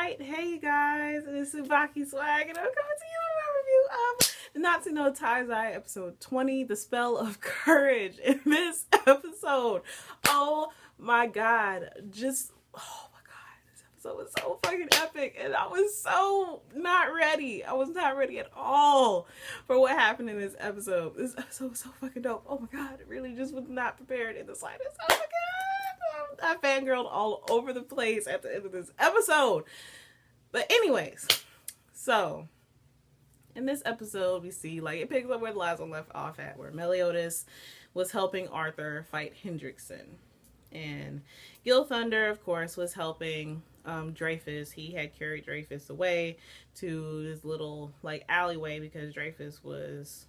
Alright, hey you guys, it's TsubakiSwagg, and I'm coming to you with my review of Nanatsu no Taizai episode 20, The Spell of Courage. In this episode, oh my god, oh my god, this episode was so fucking epic, and I was so not ready. I was not ready at all for what happened in this episode. This episode was so fucking dope. Oh my god, it really just was not prepared in the slightest. Oh my god. I fangirled all over the place at the end of this episode. But anyways, so in this episode we see like it picks up where the last one left off at, where Meliodas was helping Arthur fight Hendrickson. And Gil Thunder, of course, was helping Dreyfus. He had carried Dreyfus away to this little like alleyway because Dreyfus was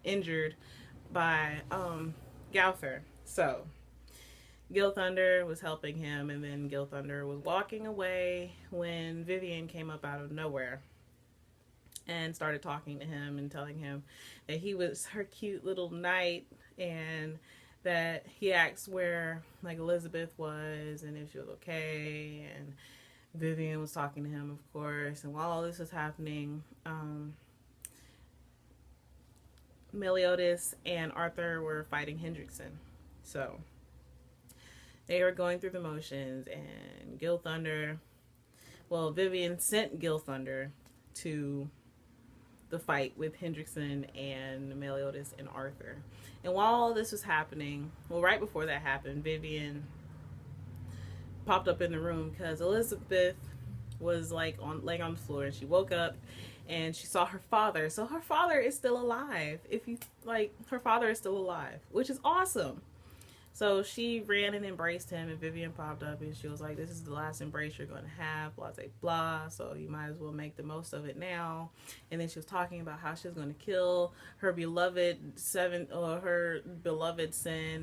injured by Gauther. So Gil Thunder was helping him, and then Gil Thunder was walking away when Vivian came up out of nowhere and started talking to him and telling him that he was her cute little knight, and that he asked where like Elizabeth was and if she was okay, and Vivian was talking to him, of course. And while all this was happening, Meliodas and Arthur were fighting Hendrickson. So they were going through the motions, and Vivian sent Gil Thunder to the fight with Hendrickson and Meliodas and Arthur. And while all this was happening, right before that happened, Vivian popped up in the room because Elizabeth was laying on the floor, and she woke up and she saw her father. So her father is still alive. Her father is still alive, which is awesome. So she ran and embraced him, and Vivian popped up and she was like, this is the last embrace you're going to have, blah, blah, blah, so you might as well make the most of it now. And then she was talking about how she was going to kill her beloved Sin,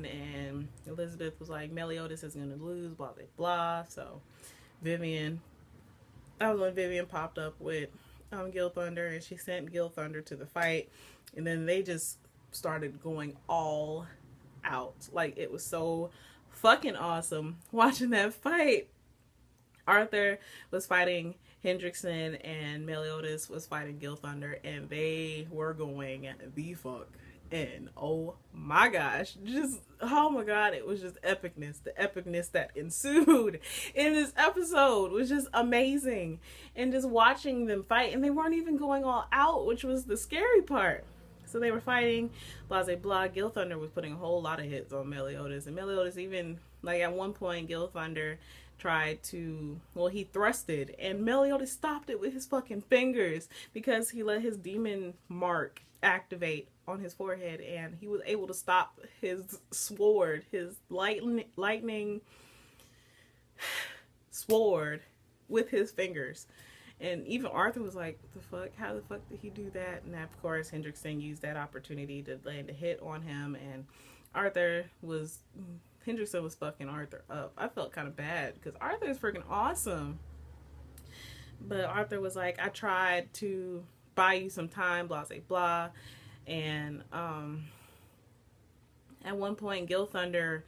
and Elizabeth was like, Meliodas is going to lose, blah, blah, blah. So that was when Vivian popped up with Gil Thunder, and she sent Gil Thunder to the fight, and then they just started going all out. Like, it was so fucking awesome watching that fight. Arthur was fighting Hendrickson and Meliodas was fighting Gil Thunder, and they were going the fuck in. Oh my gosh, oh my god, it was just epicness. The epicness that ensued in this episode was just amazing, and just watching them fight, and they weren't even going all out, which was the scary part. So they were fighting, blah, blah, blah. Gil Thunder was putting a whole lot of hits on Meliodas. And Meliodas even, at one point, Gil Thunder tried to, he thrusted. And Meliodas stopped it with his fucking fingers because he let his demon mark activate on his forehead. And he was able to stop his sword, his lightning sword with his fingers. And even Arthur was like, the fuck? How the fuck did he do that? And of course, Hendrickson used that opportunity to land a hit on him. And Hendrickson was fucking Arthur up. I felt kind of bad because Arthur is freaking awesome. But Arthur was like, I tried to buy you some time, blah, blah, blah. And at one point, Gil Thunder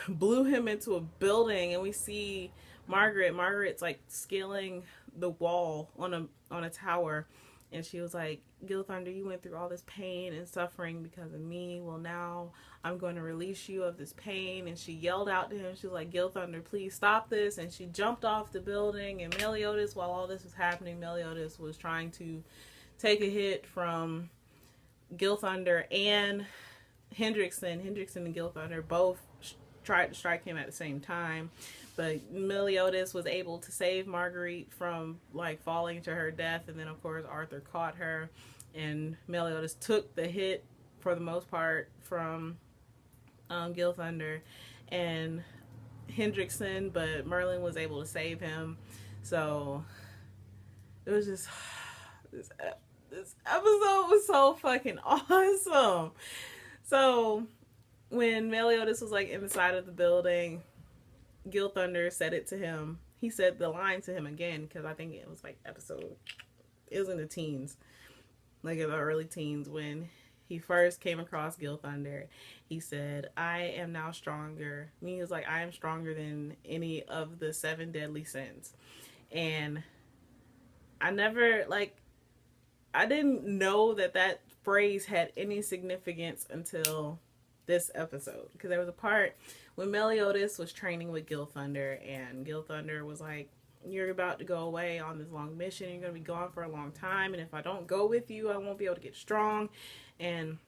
blew him into a building, and we see Margaret's scaling the wall on a tower, and she was like, Gil Thunder, you went through all this pain and suffering because of me. Well, now I'm going to release you of this pain. And she yelled out to him. She was like, Gil Thunder, please stop this. And she jumped off the building. And Meliodas, while all this was happening, Meliodas was trying to take a hit from Gil Thunder and Hendrickson. Hendrickson and Gil Thunder both tried to strike him at the same time, but Meliodas was able to save Marguerite from falling to her death. And then of course Arthur caught her, and Meliodas took the hit for the most part from Gil Thunder and Hendrickson, but Merlin was able to save him. So it was just this episode was so fucking awesome. So when Meliodas was inside of the building, Gil Thunder said it to him. He said the line to him again, because I think it was it was in the teens, in the early teens, when he first came across Gil Thunder, he said, I am now stronger. He was like, I am stronger than any of the 7 deadly sins. And I never, like, I didn't know that that phrase had any significance until this episode. Because there was a part when Meliodas was training with Gil Thunder, and Gil Thunder was like, you're about to go away on this long mission. You're going to be gone for a long time. And if I don't go with you, I won't be able to get strong. And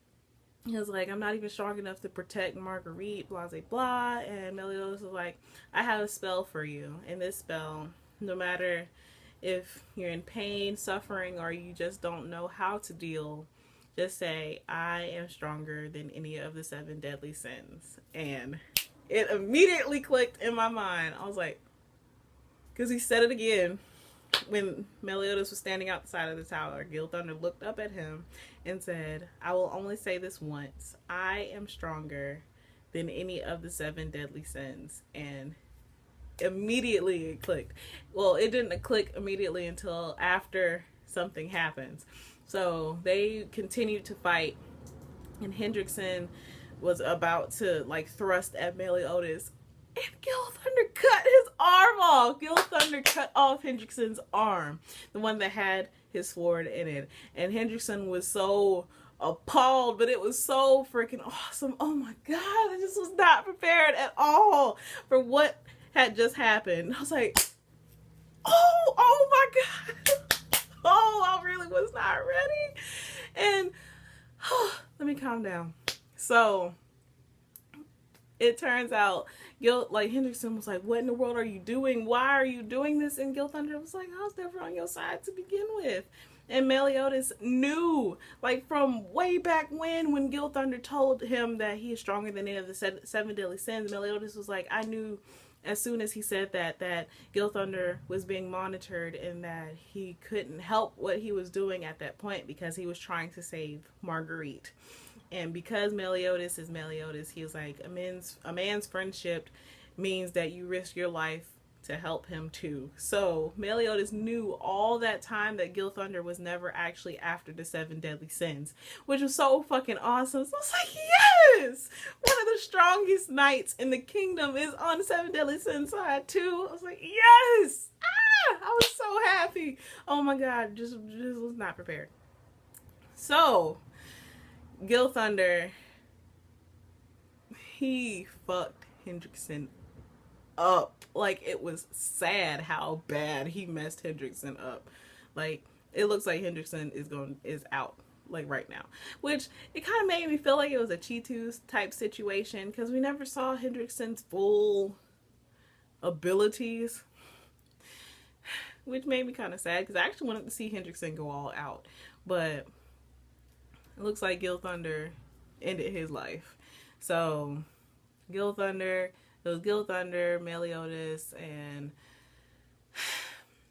he was like, I'm not even strong enough to protect Marguerite, blah, blah, blah. And Meliodas was like, I have a spell for you. And this spell, no matter if you're in pain, suffering, or you just don't know how to deal, just say, I am stronger than any of the 7 deadly sins. And it immediately clicked in my mind. I was like, because he said it again when Meliodas was standing outside of the tower. Gil Thunder looked up at him and said, I will only say this once. I am stronger than any of the 7 deadly sins. And immediately it clicked. Well, it didn't click immediately until after something happens. So they continued to fight, and Hendrickson was about to like thrust at Meliodas, and Gil Thunder cut his arm off. Gil Thunder cut off Hendrickson's arm, the one that had his sword in it. And Hendrickson was so appalled, but it was so freaking awesome. Oh my God, I just was not prepared at all for what had just happened. I was like, oh my God. Oh, I really was not ready. And let me calm down. So it turns out Hendrickson was like, what in the world are you doing? Why are you doing this? And Gil Thunder was like, I was never on your side to begin with. And Meliodas knew, like from way back when Gil Thunder told him that he is stronger than any of the 7 deadly sins, Meliodas was like, I knew as soon as he said that Gil Thunder was being monitored and that he couldn't help what he was doing at that point because he was trying to save Marguerite. And because Meliodas is Meliodas, he was like, a man's friendship means that you risk your life to help him too. So Meliodas knew all that time that Gil Thunder was never actually after the 7 deadly sins, which was so fucking awesome. So I was like, yes! One of the strongest knights in the kingdom is on the 7 deadly sins side too. I was like, yes! Ah! I was so happy. Oh my God, just was not prepared. So Gil Thunder, he fucked Hendrickson up. Like, it was sad how bad he messed Hendrickson up. Like, it looks like Hendrickson is out, like, right now. Which, it kind of made me feel like it was a Cheetos type situation, because we never saw Hendrickson's full abilities. Which made me kind of sad, because I actually wanted to see Hendrickson go all out. But it looks like Gil Thunder ended his life. So, it was Gil Thunder, Meliodas, and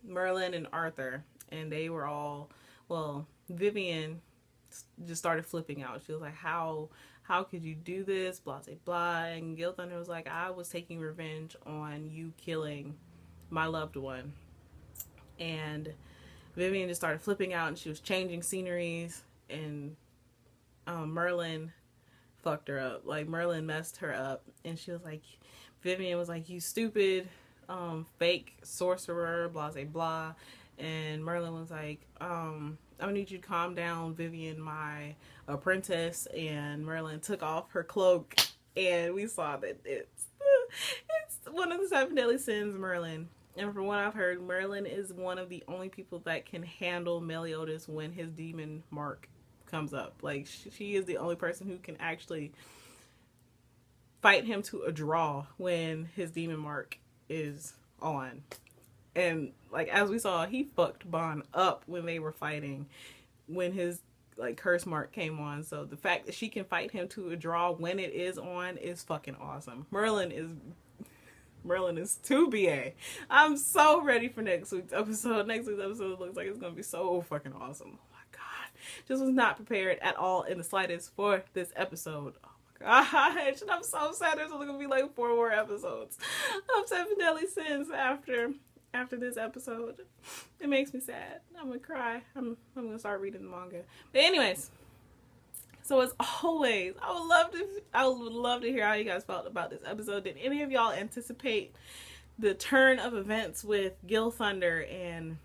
Merlin and Arthur. And they were all, well, Vivian just started flipping out. She was like, how could you do this? Blah, blah, blah. And Gil Thunder was like, I was taking revenge on you killing my loved one. And Vivian just started flipping out, and she was changing sceneries. And Merlin fucked her up. Like, Merlin messed her up. And she was like, Vivian was like, you stupid fake sorcerer, blah blah blah. And Merlin was like, I'm gonna need you to calm down, Vivian, my apprentice. And Merlin took off her cloak, and we saw that it's one of the 7 deadly sins, Merlin. And from what I've heard, Merlin is one of the only people that can handle Meliodas when his demon mark comes up. Like, she is the only person who can actually fight him to a draw when his demon mark is on. And like, as we saw, he fucked Bond up when they were fighting when his like curse mark came on. So the fact that she can fight him to a draw when it is on is fucking awesome. Merlin is 2BA. I'm so ready for next week's episode. Next week's episode looks like it's gonna be so fucking awesome. Oh my God, just was not prepared at all in the slightest for this episode. Gosh, and I'm so sad there's only gonna be like 4 more episodes of 7 Deadly Sins after this episode. It makes me sad. I'm gonna cry. I'm gonna start reading the manga. But anyways, So as always, I would love to hear how you guys felt about this episode. Did any of y'all anticipate the turn of events with Gil Thunder and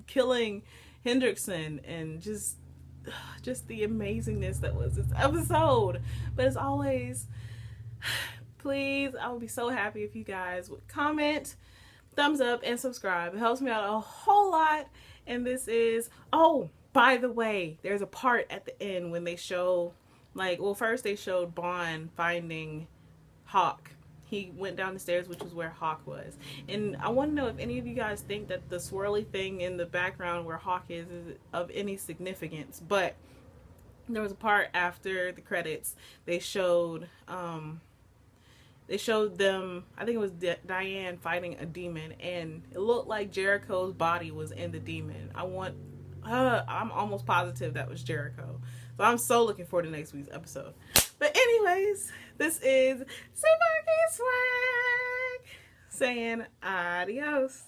killing Hendrickson and just the amazingness that was this episode? But as always, please, I would be so happy if you guys would comment, thumbs up, and subscribe. It helps me out a whole lot. And this is, oh, by the way, there's a part at the end when they show, like, well, first they showed Bond finding Hawk. He went down the stairs, which was where Hawk was. And I want to know if any of you guys think that the swirly thing in the background where Hawk is of any significance. But there was a part after the credits, they showed them, I think it was Diane fighting a demon, and it looked like Jericho's body was in the demon. I'm almost positive that was Jericho. So I'm so looking forward to next week's episode. But anyways, this is TsubakiSwagg saying adios.